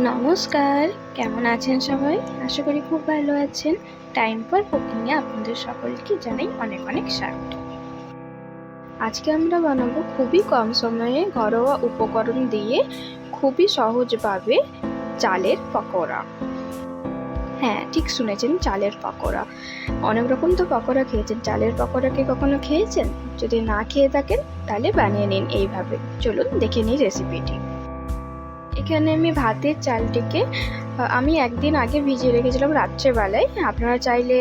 নমস্কার, কেমন আছেন সবাই? আশা করি খুব ভালো আছেন। টাইম ফর কুকিংয়ে আপনাদের সকলকে জানাই অনেক অনেক স্বাগত। আজকে আমরা বানাবো খুবই কম সময়ে ঘরোয়া উপকরণ দিয়ে খুবই সহজভাবে চালের পকোড়া। হ্যাঁ, ঠিক শুনেছেন, চালের পকোড়া। অনেক রকম তো পকোড়া খেয়েছেন, চালের পকোড়া কি কখনো খেয়েছেন? যদি না খেয়ে থাকেন তাহলে বানিয়ে নিন এইভাবে। চলুন দেখে নিই রেসিপিটি। এখানে আমি ভাতের চালটিকে আমি একদিন আগে ভিজিয়ে রেখেছিলাম রাত্রেবেলায়। আপনারা চাইলে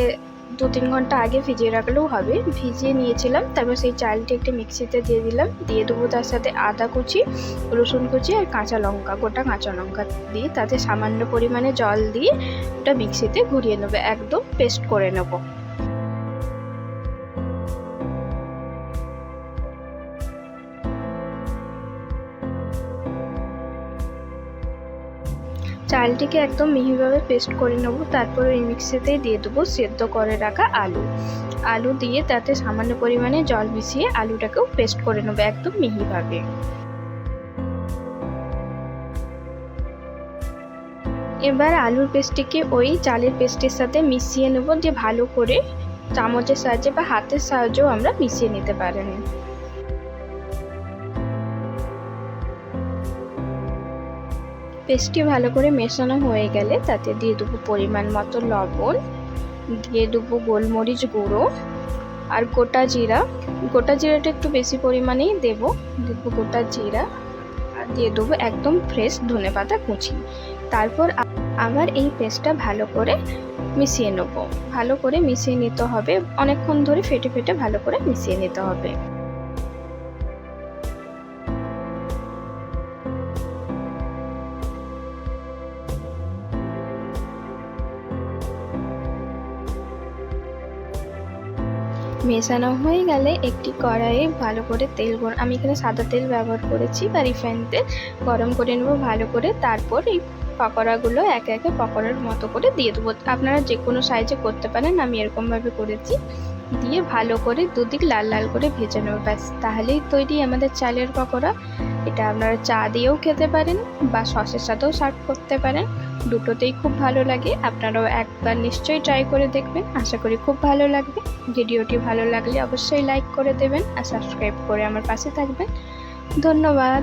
2-3 ঘন্টা আগে ভিজিয়ে রাখলেও হবে। ভিজিয়ে নিয়েছিলাম, তারপর সেই চালটি একটি মিক্সিতে দিয়ে দিলাম। দিয়ে দেবো তার সাথে আদা কুচি, রসুন কুচি আর কাঁচা লঙ্কা, গোটা কাঁচা লঙ্কা দিয়ে তাতে সামান্য পরিমাণে জল দিয়ে ওটা মিক্সিতে ঘুরিয়ে নেবো, একদম পেস্ট করে নেবো। চালটিকে একদম মিহিভাবে পেস্ট করে নেব। তারপর ওই মিক্সিতেই দিয়ে দেবো সেদ্ধ করে রাখা আলু দিয়ে তাতে সামান্য পরিমাণে জল মিশিয়ে আলুটাকেও পেস্ট করে নেবো একদম মিহিভাবে। এবার আলুর পেস্টটিকে ওই চালের পেস্টের সাথে মিশিয়ে নেব, যে ভালো করে চামচের সাহায্যে বা হাতের সাহায্যেও আমরা মিশিয়ে নিতে পারেন। পেস্টটি ভালো করে মেশানো হয়ে গেলে তাতে দিয়ে দেবো পরিমাণ মতো লবণ, দিয়ে দেবো গোলমরিচ গুঁড়ো আর গোটা জিরাটা একটু বেশি পরিমাণেই দেবো গোটা জিরা, আর দিয়ে দেবো একদম ফ্রেশ ধনেপাতা কুচি। তারপর আবার এই পেস্টটা ভালো করে মিশিয়ে নেবো। ভালো করে মিশিয়ে নিতে হবে, অনেকক্ষণ ধরে ফেটে ফেটে ভালো করে মিশিয়ে নিতে হবে। মেশানো হয়ে গেলে একটি কড়াইয়ে ভালো করে আমি এখানে সাদা তেল ব্যবহার করেছি বা রিফাইন তেল, গরম করে নেবো ভালো করে। তারপর এই পকোড়াগুলো একে একে পকোড়ার মতো করে দিয়ে দেবো। আপনারা যে কোনো সাইজে করতে পারেন, আমি এরকমভাবে করেছি। দিয়ে ভালো করে দুদিক লাল লাল করে ভেজে নেবো, ব্যাস তাহলেই তৈরি আমাদের চালের পকোড়া। এটা আপনারা চা দিয়েও খেতে পারেন বা সসের সাথেও সার্ভ করতে পারেন, দুটোতেই খুব ভালো লাগে। আপনারাও একবার নিশ্চয়ই ট্রাই করে দেখবেন, আশা করি খুব ভালো লাগবে। ভিডিওটি ভালো লাগলে অবশ্যই লাইক করে দেবেন আর সাবস্ক্রাইব করে আমার পাশে থাকবেন। ধন্যবাদ।